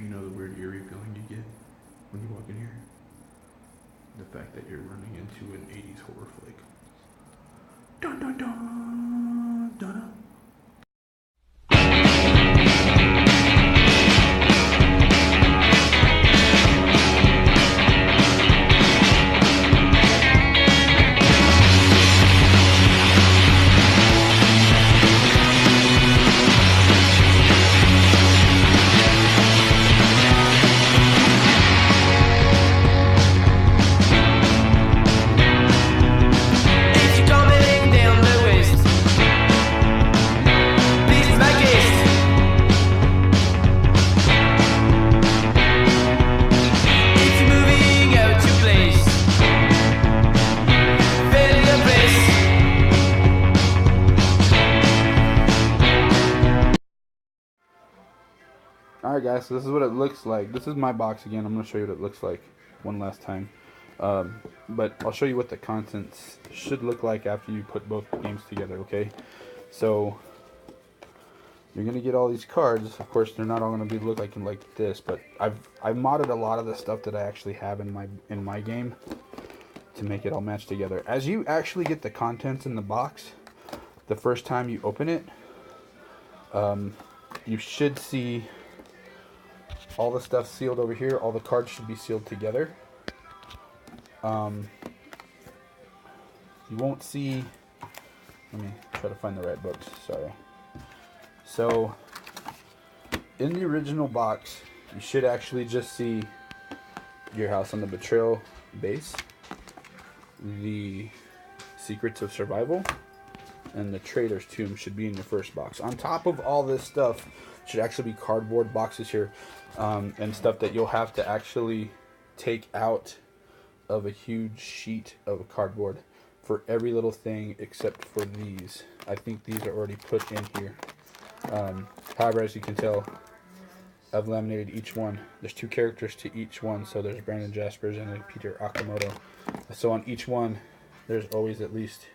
You know the weird eerie feeling you get when you walk in here? The fact that you're running into an 80s horror flick. Dun dun dun dun dun. Alright guys, so this is what it looks like. This is my box again. I'm going to show you what it looks like one last time. But I'll show you what the contents should look like after you put both games together, okay? So, you're going to get all these cards. Of course, they're not all going to be look like this, but I've modded a lot of the stuff that I actually have in my game to make it all match together. As you actually get the contents in the box, the first time you open it, you should see all the stuff sealed over here. All the cards should be sealed together. You won't see... Let me try to find the right books. Sorry. So, in the original box, you should actually just see your house on the Betrayal base, the Secrets of Survival, and the Traitor's Tomb should be in your first box. On top of all this stuff should actually be cardboard boxes here, and stuff that you'll have to actually take out of a huge sheet of cardboard for every little thing except for these. I think these are already put in here. However, as you can tell, I've laminated each one. There's 2 characters to each one, so there's Brandon Jaspers and Peter Akamoto. So on each one, there's always at least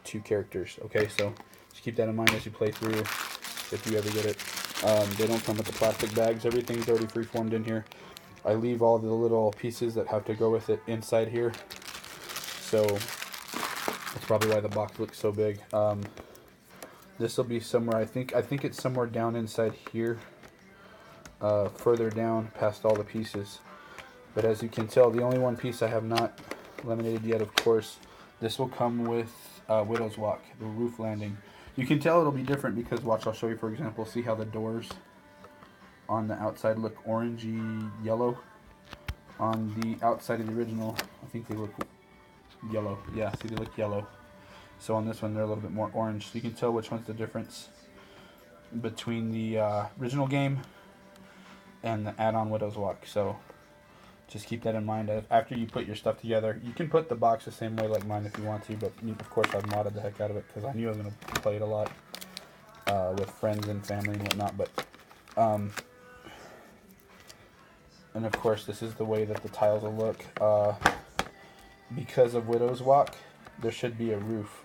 2 characters. Okay, so just keep that in mind as you play through, if you ever get it. They don't come with the plastic bags. Everything's already free-formed in here. I leave all the little pieces that have to go with it inside here. So that's probably why the box looks so big. This will be somewhere, I think it's somewhere down inside here. Further down past all the pieces. But as you can tell, the only one piece I have not laminated yet, of course, this will come with Widow's Walk, the roof landing. You can tell it'll be different because, watch, I'll show you, for example, see how the doors on the outside look orangey yellow. On the outside of the original, I think they look yellow. Yeah, see, they look yellow. So on this one, they're a little bit more orange. So you can tell which one's the difference between the original game and the add-on Widow's Walk. So just keep that in mind. After you put your stuff together, you can put the box the same way like mine if you want to, but of course I've modded the heck out of it because I knew I was going to play it a lot with friends and family and whatnot. But and of course this is the way that the tiles will look. Because of Widow's Walk, there should be a roof,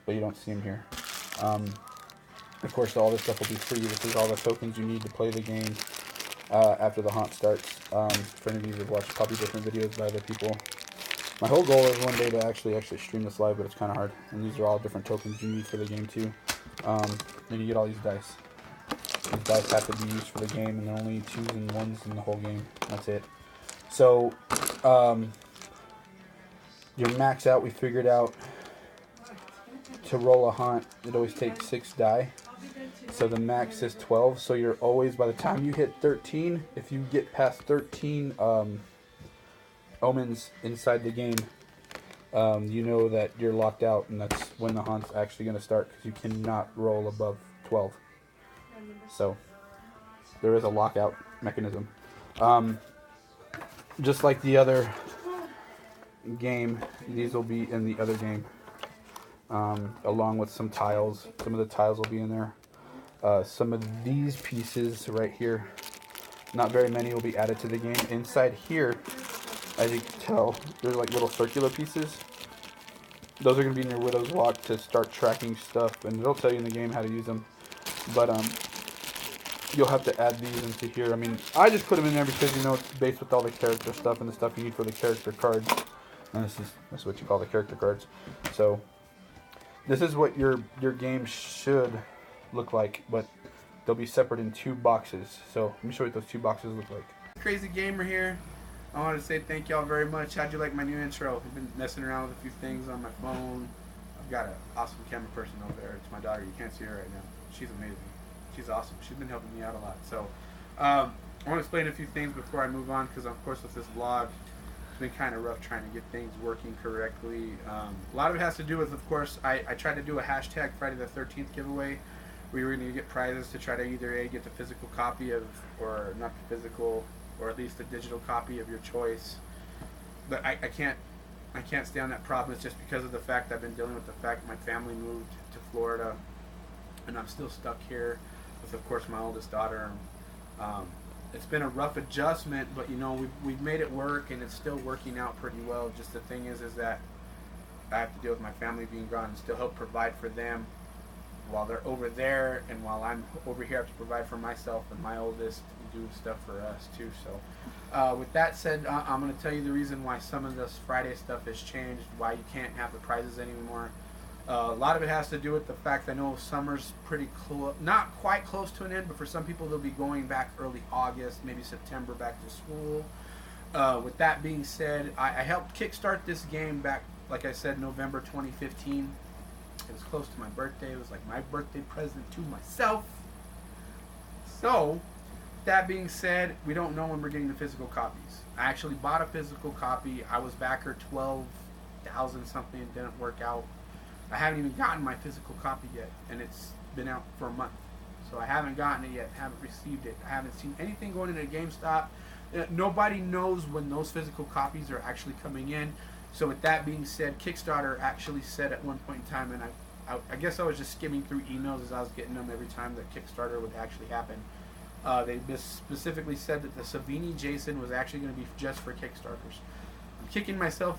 but you don't see them here. Of course, all this stuff will be free. This is all the tokens you need to play the game after the haunt starts. For any of you who have watched probably different videos by other people, my whole goal is one day to actually stream this live, but it's kind of hard. And these are all different tokens you need for the game too. Then you get all these dice. These dice have to be used for the game, and they're only 2s and 1s in the whole game. That's it. So, your max out, we figured out to roll a haunt, it always takes 6 die. So the max is 12. So you're always, by the time you hit 13, if you get past 13 omens inside the game, you know that you're locked out, and that's when the haunt's actually going to start, because you cannot roll above 12. So there is a lockout mechanism. Just like the other game, these will be in the other game, along with some tiles. Some of the tiles will be in there. Some of these pieces right here, not very many, will be added to the game. Inside here, as you can tell, there's like little circular pieces. Those are going to be in your Widow's Walk to start tracking stuff, and it'll tell you in the game how to use them. But you'll have to add these into here. I mean, I just put them in there because, you know, it's based with all the character stuff and the stuff you need for the character cards. And this is what you call the character cards. So this is what your game should look like, but they'll be separate in 2 boxes. So let me show you what those 2 boxes look like. Crazy Gamer here. I want to say thank y'all very much. How'd you like my new intro? I've been messing around with a few things on my phone. I've got an awesome camera person over there. It's my daughter. You can't see her right now. She's amazing. She's awesome. She's been helping me out a lot. So I want to explain a few things before I move on, because of course with this vlog, it's been kind of rough trying to get things working correctly. A lot of it has to do with, of course, I tried to do a hashtag Friday the 13th giveaway. We were going to get prizes to try to either get the physical copy of, or not the physical, or at least the digital copy of your choice. But I can't stay on that problem. It's just because of the fact I've been dealing with the fact my family moved to Florida, and I'm still stuck here with, of course, my oldest daughter. It's been a rough adjustment, but you know, we've made it work, and it's still working out pretty well. Just the thing is that I have to deal with my family being gone and still help provide for them while they're over there, and while I'm over here I have to provide for myself and my oldest and do stuff for us too. So with that said, I'm going to tell you the reason why some of this Friday stuff has changed, why you can't have the prizes anymore. A lot of it has to do with the fact I know summer's pretty close, not quite close to an end, but for some people they'll be going back early August, maybe September, back to school. With that being said, I helped kickstart this game back, like I said, November 2015. It was close to my birthday. It was like my birthday present to myself. So, that being said, we don't know when we're getting the physical copies. I actually bought a physical copy. I was backer 12,000 something. It didn't work out. I haven't even gotten my physical copy yet, and it's been out for a month. So I haven't gotten it yet, haven't received it. I haven't seen anything going into GameStop. Nobody knows when those physical copies are actually coming in. So with that being said, Kickstarter actually said at one point in time, and I guess I was just skimming through emails as I was getting them every time that Kickstarter would actually happen. They specifically said that the Savini Jason was actually going to be just for Kickstarters. I'm kicking myself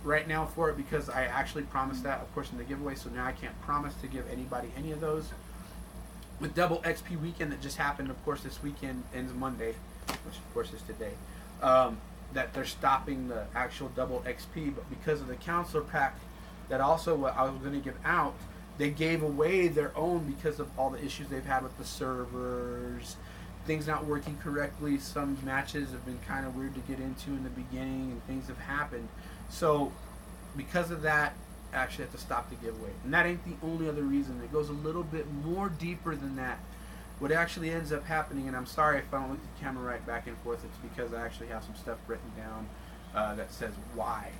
right now for it because I actually promised that, of course, in the giveaway, so now I can't promise to give anybody any of those. With Double XP Weekend that just happened, of course, this weekend ends Monday, which of course is today. That they're stopping the actual Double XP, but because of the counselor pack that also what I was going to give out, they gave away their own because of all the issues they've had with the servers, things not working correctly. Some matches have been kind of weird to get into in the beginning, and things have happened. So because of that, I actually have to stop the giveaway. And that ain't the only other reason. It goes a little bit more deeper than that. What actually ends up happening, and I'm sorry if I don't look at the camera right back and forth, it's because I actually have some stuff written down that says why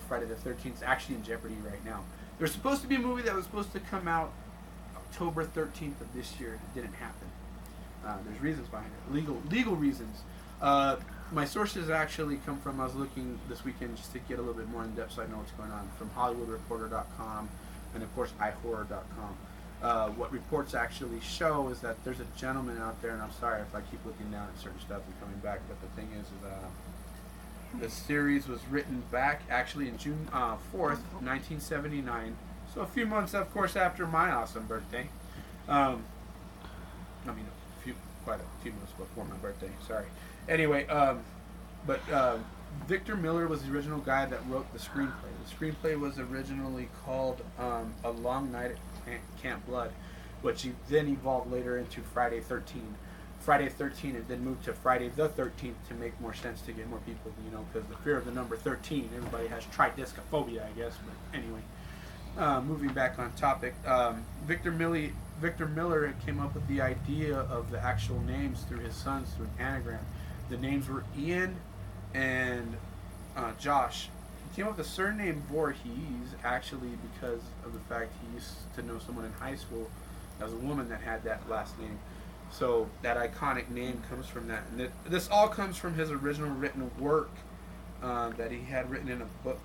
Friday the 13th is actually in jeopardy right now. There's supposed to be a movie that was supposed to come out October 13th of this year. It didn't happen. There's reasons behind it, legal reasons. My sources actually come from, I was looking this weekend just to get a little bit more in depth so I know what's going on, from HollywoodReporter.com and of course iHorror.com. What reports actually show is that there's a gentleman out there, and I'm sorry if I keep looking down at certain stuff and coming back, but the thing is the series was written back actually in June 4th, 1979. So a few months, of course, after my awesome birthday. Quite a few months before my birthday. Sorry. Anyway, Victor Miller was the original guy that wrote the screenplay. The screenplay was originally called A Long Night at Camp Blood, which then evolved later into Friday 13. Friday 13, and then moved to Friday the 13th to make more sense to get more people, you know, because the fear of the number 13. Everybody has tridiscophobia, I guess. But anyway, moving back on topic, Victor Miller came up with the idea of the actual names through his sons through an anagram. The names were Ian and Josh. He came up with the surname Voorhees actually because of the fact he used to know someone in high school that was a woman that had that last name. So that iconic name comes from that. And this all comes from his original written work that he had written in a book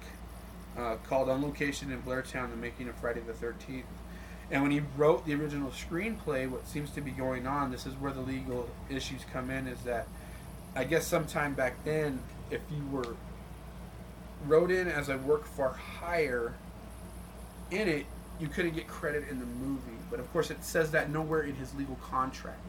called On Location in Blairtown, The Making of Friday the 13th. And when he wrote the original screenplay, what seems to be going on, this is where the legal issues come in, is that I guess sometime back then, if you were wrote in as a work for hire in it, you couldn't get credit in the movie. But of course, it says that nowhere in his legal contract.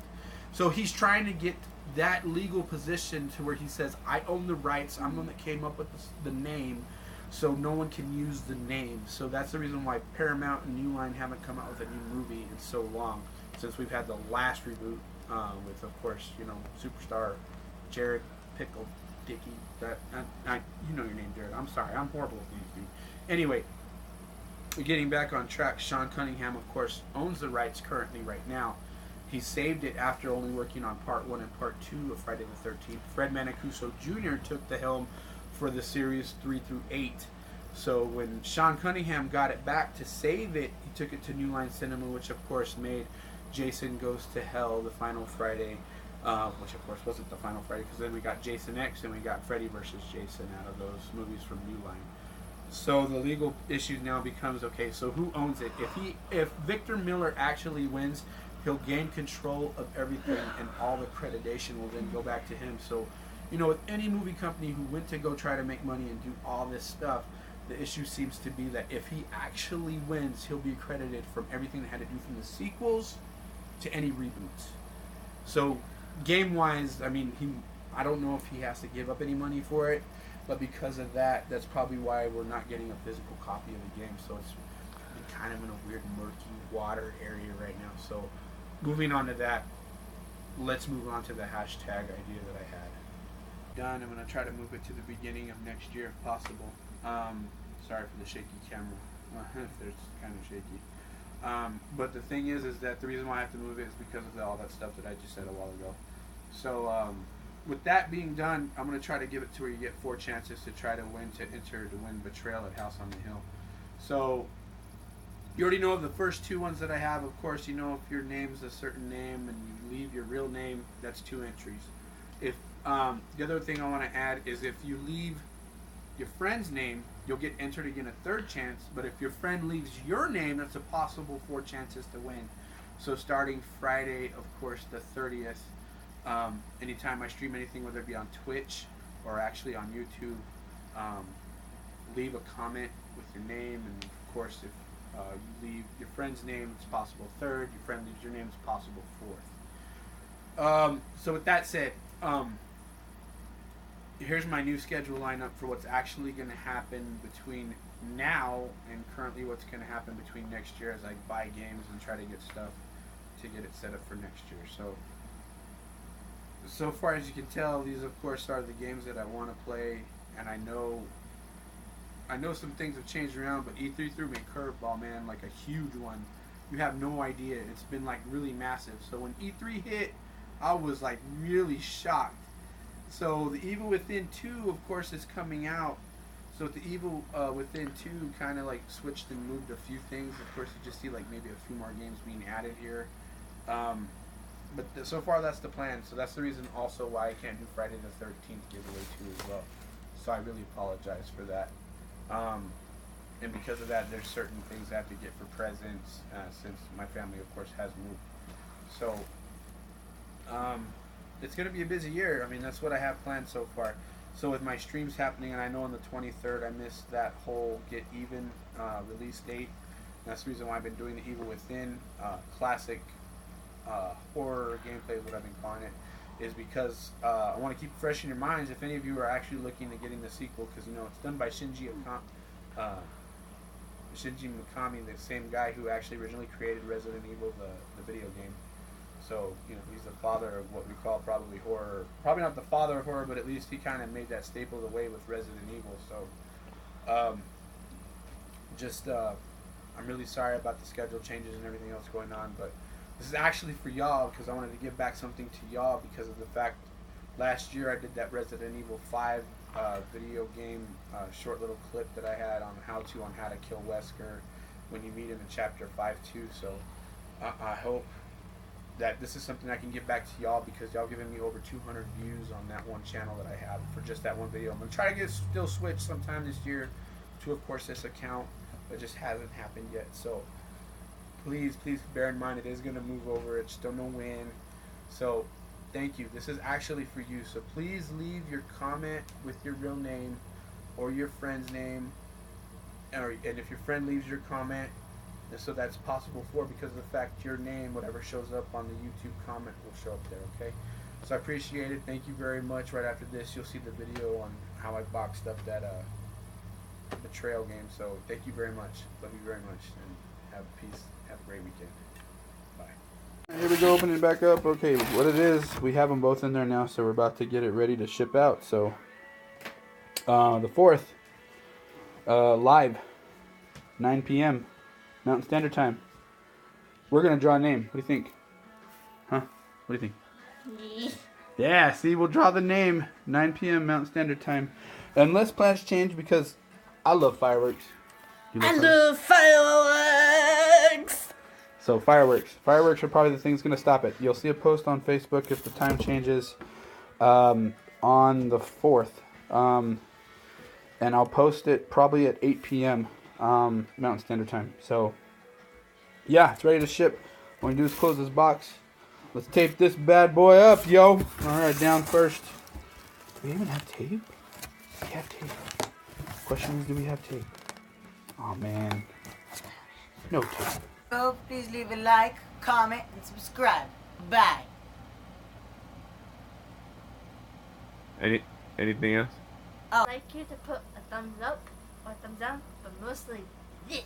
So he's trying to get that legal position to where he says, I own the rights. I'm the one that came up with the name, so no one can use the name. So that's the reason why Paramount and New Line haven't come out with a new movie in so long, since we've had the last reboot with, of course, superstar Jared Pickle Dickey. You know your name, Jared. I'm sorry, I'm horrible with names. Anyway, getting back on track, Sean Cunningham, of course, owns the rights currently right now. He saved it after only working on Part 1 and Part 2 of Friday the 13th. Fred Mancuso Jr. took the helm for the series 3 through 8. So when Sean Cunningham got it back to save it, he took it to New Line Cinema, which of course made Jason Goes to Hell the final Friday, which of course wasn't the final Friday, because then we got Jason X and we got Freddy versus Jason out of those movies from New Line. So the legal issue now becomes, okay, so who owns it? If Victor Miller actually wins, he'll gain control of everything, and all the accreditation will then go back to him. So, with any movie company who went to go try to make money and do all this stuff, the issue seems to be that if he actually wins, he'll be accredited from everything that had to do from the sequels to any reboots. So, game-wise, I don't know if he has to give up any money for it, but because of that, that's probably why we're not getting a physical copy of the game. So it's kind of in a weird, murky water area right now. So moving on to that, let's move on to the hashtag idea that I had. Done. I'm going to try to move it to the beginning of next year if possible. Sorry for the shaky camera. It's kind of shaky. But the thing is that the reason why I have to move it is because of all that stuff that I just said a while ago. So with that being done, I'm going to try to give it to where you get 4 chances to try to win, to win Betrayal at House on the Hill. So you already know of the first 2 ones that I have. Of course, if your name's a certain name and you leave your real name, that's 2 entries. If the other thing I want to add is if you leave your friend's name, you'll get entered again a 3rd chance. But if your friend leaves your name, that's a possible 4 chances to win. So starting Friday, of course, the 30th, anytime I stream anything, whether it be on Twitch or actually on YouTube, leave a comment with your name, and of course, if you leave your friend's name, it's possible 3rd. Your friend leaves your name, it's possible 4th. So with that said, here's my new schedule lineup for what's actually going to happen between now and currently what's going to happen between next year as I buy games and try to get stuff to get it set up for next year. So far as you can tell, these of course are the games that I want to play, and I know some things have changed around, but E3 threw me a curveball, man, like a huge one. You have no idea. It's been like really massive. So when E3 hit, I was like really shocked. So the Evil Within 2, of course, is coming out. So the Evil Within 2 kind of like switched and moved a few things. Of course, you just see like maybe a few more games being added here. But so far, that's the plan. So that's the reason also why I can't do Friday the 13th giveaway 2 as well. So I really apologize for that. And because of that, there's certain things I have to get for presents since my family, of course, has moved. So it's going to be a busy year. That's what I have planned so far. So with my streams happening, and I know on the 23rd I missed that whole Get Even release date. And that's the reason why I've been doing the Evil Within classic horror gameplay is what I've been calling it, is because I want to keep it fresh in your minds if any of you are actually looking at getting the sequel, because it's done by Shinji Mikami, the same guy who actually originally created Resident Evil, the video game. So he's the father of what we call probably horror. Probably not the father of horror, but at least he kind of made that staple the way with Resident Evil. So I'm really sorry about the schedule changes and everything else going on, but this is actually for y'all, because I wanted to give back something to y'all because of the fact last year I did that Resident Evil 5 video game short little clip that I had on how to kill Wesker when you meet him in chapter 5 too. So I hope that this is something I can give back to y'all, because y'all giving me over 200 views on that one channel that I have for just that one video. I'm going to try to still switch sometime this year to, of course, this account, but it just hasn't happened yet. So please bear in mind it is going to move over. It's still no win. So thank you. This is actually for you. So please leave your comment with your real name or your friend's name. And if your friend leaves your comment, And so that's possible because of the fact your name, whatever shows up on the YouTube comment, will show up there, okay? So I appreciate it. Thank you very much. Right after this, you'll see the video on how I boxed up that Betrayal game. So thank you very much. Love you very much. And have peace. Have a great weekend. Bye. Here we go, opening it back up. Okay, what it is, we have them both in there now, so we're about to get it ready to ship out. So, the 4th, live, 9 p.m. Mountain Standard Time. We're going to draw a name. What do you think? Huh? What do you think? Yeah, see, we'll draw the name, 9 p.m. Mountain Standard Time. Unless plans change, because I love fireworks. I love fireworks! So fireworks. Fireworks are probably the thing that's going to stop it. You'll see a post on Facebook if the time changes on the 4th. And I'll post it probably at 8 p.m. Mountain Standard Time. So, yeah, it's ready to ship. What we do is close this box. Let's tape this bad boy up, yo. Alright, down first. Do we even have tape? We have tape. Question is, do we have tape? Oh, man. No tape. So please leave a like, comment, and subscribe. Bye. Anything else? I'd like you to put a thumbs up or thumbs down, but mostly this.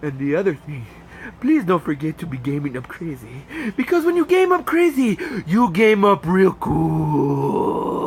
And the other thing, please don't forget to be gaming up crazy. Because when you game up crazy, you game up real cool.